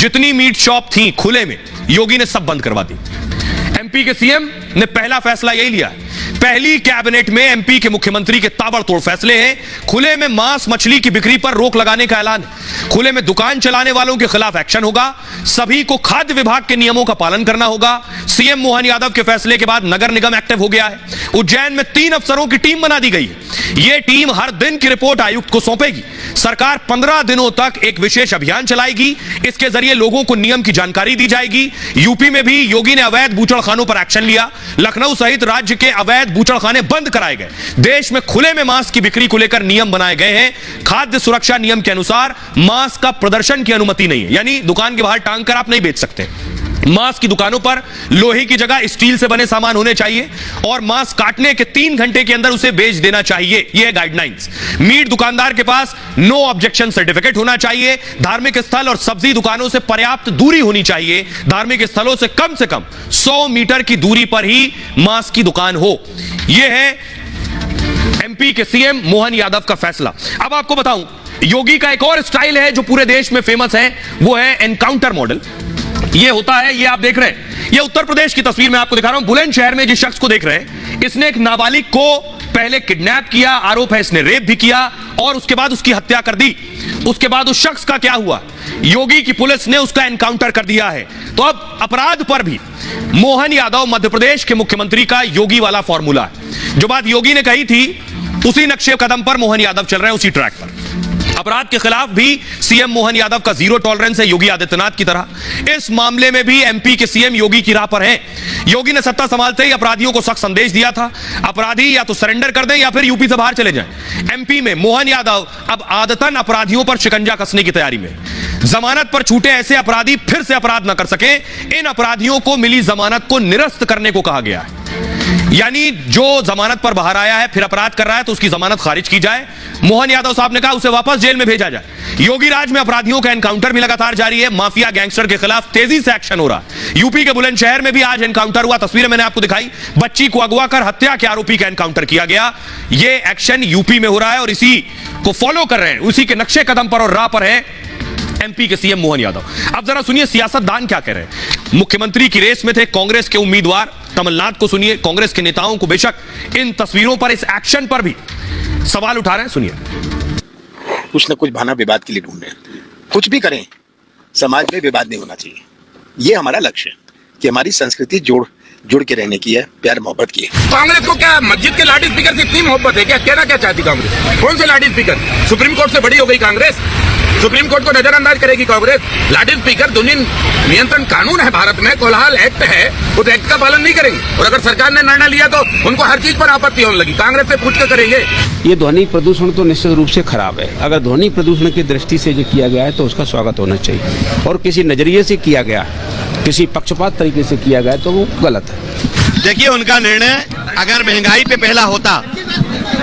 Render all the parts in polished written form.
जितनी meat shop थी खुले में, योगी ने सब बंद करवा दी। एमपी के सीएम ने पहला फैसला यही लिया है। पहली कैबिनेट में एमपी के मुख्यमंत्री के ताबड़तोड़ फैसले हैं। खुले में मांस मछली की बिक्री पर रोक लगाने का ऐलान है। खुले में दुकान चलाने वालों के खिलाफ एक्शन होगा। सभी को खाद्य विभाग के नियमों का पालन करना होगा। सीएम मोहन यादव के फैसले के बाद नगर निगम एक्टिव हो गया है। उज्जैन में 3 अफसरों की टीम बना दी गई है। यह टीम हर दिन की रिपोर्ट आयुक्त को सौंपेगी। सरकार 15 दिनों तक एक विशेष अभियान चलाएगी। इसके जरिए लोगों को नियम की जानकारी दी जाएगी। यूपी में भी योगी ने अवैध बूचड़खानों पर एक्शन लिया। लखनऊ सहित राज्य के अवैध बूचड़खाने बंद कराए गए। देश में खुले में मांस की बिक्री को लेकर नियम बनाए गए हैं। खाद्य सुरक्षा नियम के अनुसार मांस का प्रदर्शन की अनुमति नहीं है, यानी दुकान के बाहर टांग कर आप नहीं बेच सकते। मांस की दुकानों पर लोहे की जगह स्टील से बने सामान होने चाहिए और मांस काटने के 3 घंटे के अंदर उसे बेच देना चाहिए। यह गाइडलाइंस। मीट दुकानदार के पास नो ऑब्जेक्शन सर्टिफिकेट होना चाहिए। धार्मिक स्थल और सब्जी दुकानों से पर्याप्त दूरी होनी चाहिए। धार्मिक स्थलों से कम 100 मीटर की दूरी पर ही मांस की दुकान हो। यह है एमपी के सीएम मोहन यादव का फैसला। अब आपको बताऊं, योगी का एक और स्टाइल है जो पूरे देश में फेमस है, वो है एनकाउंटर मॉडल। ये होता है, ये आप देख रहे हैं, ये उत्तर प्रदेश की तस्वीर मैं आपको दिखा रहा हूं। बुलंदशहर में जिस शख्स को देख रहे हैं, इसने एक नाबालिग को पहले किडनैप किया, आरोप है इसने रेप भी किया और उसके बाद उसकी हत्या कर दी। उसके बाद उस शख्स का क्या हुआ, योगी की पुलिस ने उसका एनकाउंटर कर दिया है। तो अब अपराध पर भी मोहन यादव मध्य प्रदेश के मुख्यमंत्री का योगी वाला फॉर्मूला है। जो बात योगी ने कही थी, उसी नक्शे कदम पर मोहन यादव चल रहे हैं, उसी ट्रैक पर। अपराध के खिलाफ भी सीएम मोहन यादव का जीरो टॉलरेंस है, योगी आदित्यनाथ की तरह। इस मामले में भी एमपी के सीएम योगी की राह पर हैं। योगी ने सत्ता संभालते ही अपराधियों को सख्त संदेश दिया था, अपराधी या तो सरेंडर कर दें या फिर यूपी से बाहर चले जाएं। एमपी में मोहन यादव अब आदतन अपराधियों पर शिकंजा कसने की तैयारी में। जमानत पर छूटे ऐसे अपराधी फिर से अपराध न कर सके, इन अपराधियों को मिली जमानत को निरस्त करने को कहा गया है। यानी जो जमानत पर बाहर आया है फिर अपराध कर रहा है तो उसकी जमानत खारिज की जाए। मोहन यादव साहब ने कहा उसे वापस जेल में भेजा जाए। योगी राज में अपराधियों का एनकाउंटर भी लगातार जारी है। माफिया गैंगस्टर के खिलाफ तेजी से एक्शन हो रहा है। यूपी के बुलंदशहर में भी आज एनकाउंटर हुआ। तस्वीरें मैंने आपको दिखाई। बच्ची को अगवा कर हत्या के आरोपी का एनकाउंटर किया गया। यह एक्शन यूपी में हो रहा है और इसी को फॉलो कर रहे हैं, उसी के नक्शे कदम पर और राह पर है एमपी के सीएम मोहन यादव। अब जरा सुनिए सियासतदान क्या कह रहे हैं। मुख्यमंत्री की रेस में थे कांग्रेस के उम्मीदवार कमलनाथ को सुनिए। कांग्रेस के नेताओं को बेशक इन तस्वीरों पर, इस एक्शन पर भी सवाल उठा रहे हैं, सुनिए। कुछ न कुछ बहाना विवाद के लिए ढूंढ रहे हैं। कुछ भी करें, समाज में विवाद नहीं होना चाहिए। ये हमारा लक्ष्य है कि हमारी संस्कृति जुड़ के रहने की है, प्यार मोहब्बत की है। कांग्रेस को क्या मस्जिद के लाउड स्पीकर से इतनी मोहब्बत है क्या? कहना क्या चाहती कांग्रेस? कौन से लाउड स्पीकर? सुप्रीम कोर्ट से बड़ी हो गई कांग्रेस? सुप्रीम कोर्ट को नजरअंदाज करेगी कांग्रेस? लाउड स्पीकर ध्वनि नियंत्रण कानून है भारत में, कोलाहल एक्ट है, उस एक्ट का पालन नहीं करेंगे। और अगर सरकार ने निर्णय लिया तो उनको हर चीज पर आपत्ति होने लगी। कांग्रेस से पूछ कर करेंगे। ये ध्वनि प्रदूषण तो निश्चित रूप से खराब है। अगर ध्वनि प्रदूषण की दृष्टि से जो किया गया है तो उसका स्वागत होना चाहिए, और किसी नजरिए से किया गया, किसी पक्षपात तरीके से किया गया तो वो गलत है। देखिए, उनका निर्णय अगर महंगाई पे पहला होता,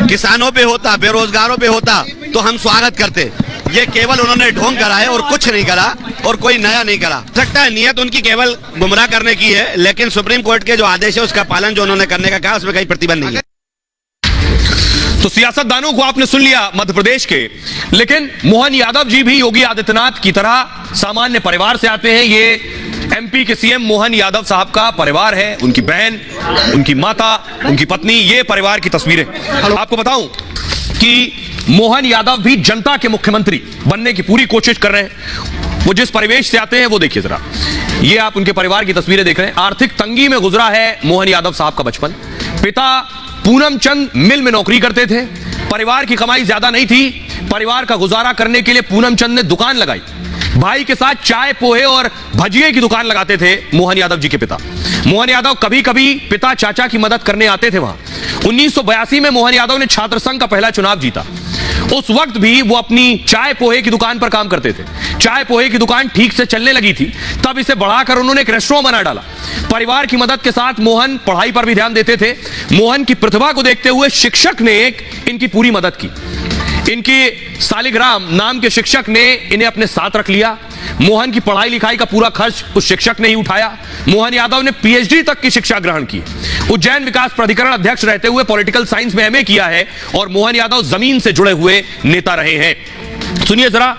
किसानों पे होता, बेरोजगारों पे होता तो हम स्वागत करते। ये केवल उन्होंने ढोंग करा है और कुछ नहीं करा और कोई नया नहीं करा। सकता है नियत उनकी केवल गुमराह करने की है, लेकिन सुप्रीम कोर्ट के जो आदेश है उसका पालन जो उन्होंने करने का कहा उसमें कहीं प्रतिबंध नहीं है। तो सियासतदानों को आपने सुन लिया मध्य प्रदेश के, लेकिन मोहन यादव जी भी योगी आदित्यनाथ की तरह सामान्य परिवार से आते हैं। ये एमपी के सीएम मोहन यादव साहब का परिवार है, उनकी बहन, उनकी माता, उनकी पत्नी, ये परिवार की तस्वीरें। आपको बताऊं कि मोहन यादव भी जनता के मुख्यमंत्री बनने की पूरी कोशिश कर रहे हैं। वो जिस परिवेश से आते हैं वो देखिए जरा। ये आप उनके परिवार की तस्वीरें देख रहे हैं। आर्थिक तंगी में गुजरा है मोहन यादव साहब का बचपन। पिता पूनम चंद मिल में नौकरी करते थे। परिवार की कमाई ज्यादा नहीं थी। परिवार का गुजारा करने के लिए पूनम चंद ने दुकान लगाई। भाई के साथ चाय, पोहे और भजिए की दुकान लगाते थे मोहन यादव जी के पिता। मोहन यादव कभी कभी पिता चाचा की मदद करने आते थे वहां। 1982 में मोहन यादव ने छात्र संघ का पहला चुनाव जीता। उस वक्त भी वो अपनी चाय पोहे की दुकान पर काम करते थे। चाय पोहे की दुकान ठीक से चलने लगी थी, तब इसे बढ़ाकर उन्होंने एक रेस्टोरेंट बना डाला। परिवार की मदद के साथ मोहन पढ़ाई पर भी ध्यान देते थे। मोहन की प्रतिभा को देखते हुए शिक्षक ने इनकी पूरी मदद की। इनके सालिग्राम नाम के शिक्षक ने इन्हें अपने साथ रख लिया। मोहन की पढ़ाई लिखाई का पूरा खर्च उस शिक्षक ने ही उठाया। मोहन यादव ने पीएचडी तक की शिक्षा ग्रहण की। उज्जैन विकास प्राधिकरण अध्यक्ष रहते हुए पॉलिटिकल साइंस में एमए किया है और मोहन यादव जमीन से जुड़े हुए नेता रहे हैं। सुनिए जरा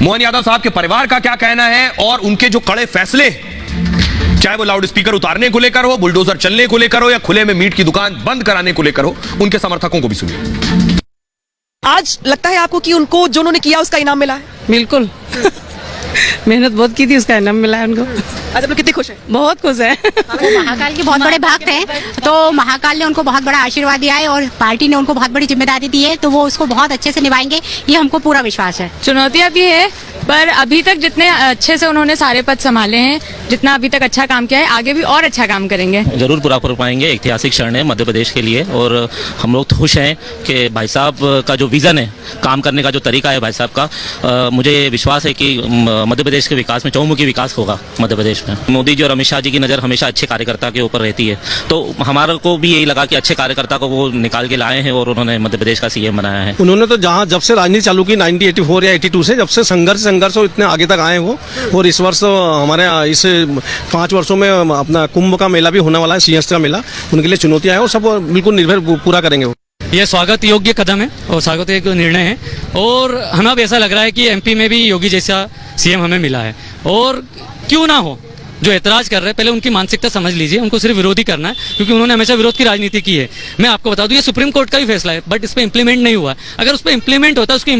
मोहन यादव साहब के परिवार का क्या कहना है और उनके जो कड़े फैसले, चाहे वो लाउड स्पीकर उतारने को लेकर हो, बुलडोजर चलने को लेकर हो, या खुले में मीट की दुकान बंद कराने को लेकर हो, उनके समर्थकों को भी सुनिए। आज लगता है आपको कि उनको जो उन्होंने किया उसका इनाम मिला है? बिल्कुल मेहनत बहुत की थी, उसका इनाम मिला है उनको। आज आप लोग कितने खुश हैं? बहुत खुश है। वो महाकाल के बहुत बड़े भक्त हैं, तो महाकाल ने उनको बहुत बड़ा आशीर्वाद दिया है और पार्टी ने उनको बहुत बड़ी जिम्मेदारी दी है, तो वो उसको बहुत अच्छे से निभाएंगे, ये हमको पूरा विश्वास है। चुनौतियां भी है, पर अभी तक जितने अच्छे से उन्होंने सारे पद संभाले हैं, जितना अभी तक अच्छा काम किया है, आगे भी और अच्छा काम करेंगे। जरूर पूरा कर पाएंगे। ऐतिहासिक क्षण है मध्य प्रदेश के लिए और हम लोग खुश हैं कि भाई साहब का जो विजन है, काम करने का जो तरीका है भाई साहब का, मुझे विश्वास है कि मध्य प्रदेश के विकास में चहुमुखी विकास होगा मध्य प्रदेश में। मोदी जी और अमित शाह जी की नज़र हमेशा अच्छे कार्यकर्ता के ऊपर रहती है, तो हमारे को भी यही लगा कि अच्छे कार्यकर्ता को वो निकाल के लाए हैं और उन्होंने मध्य प्रदेश का सीएम बनाया है। उन्होंने तो जहाँ जब से राजनीति चालू की 1984 या 82 से, जब से संघर्ष हो इतने आगे तक आए वो, और इस वर्ष हमारे इस 5 वर्षों में अपना कुंभ का मेला भी होने वाला है, सिंहस्थ का मेला, उनके लिए चुनौतियां हैं और सब बिल्कुल निर्भर पूरा करेंगे वो। ये स्वागत योग्य कदम है और स्वागत योग्य निर्णय है, और हमें अब ऐसा लग रहा है कि एमपी में भी योगी जैसा सीएम हमें मिला है। और क्यों ना हो, जो एतराज कर रहे हैं पहले उनकी मानसिकता समझ लीजिए, उनको सिर्फ विरोधी करना है, क्योंकि उन्होंने हमेशा विरोध की राजनीति की है। मैं आपको बता दूं ये सुप्रीम कोर्ट का भी फैसला है, बट इस पर इंप्लीमेंट नहीं हुआ। अगर उस पर इंप्लीमेंट होता, उसकी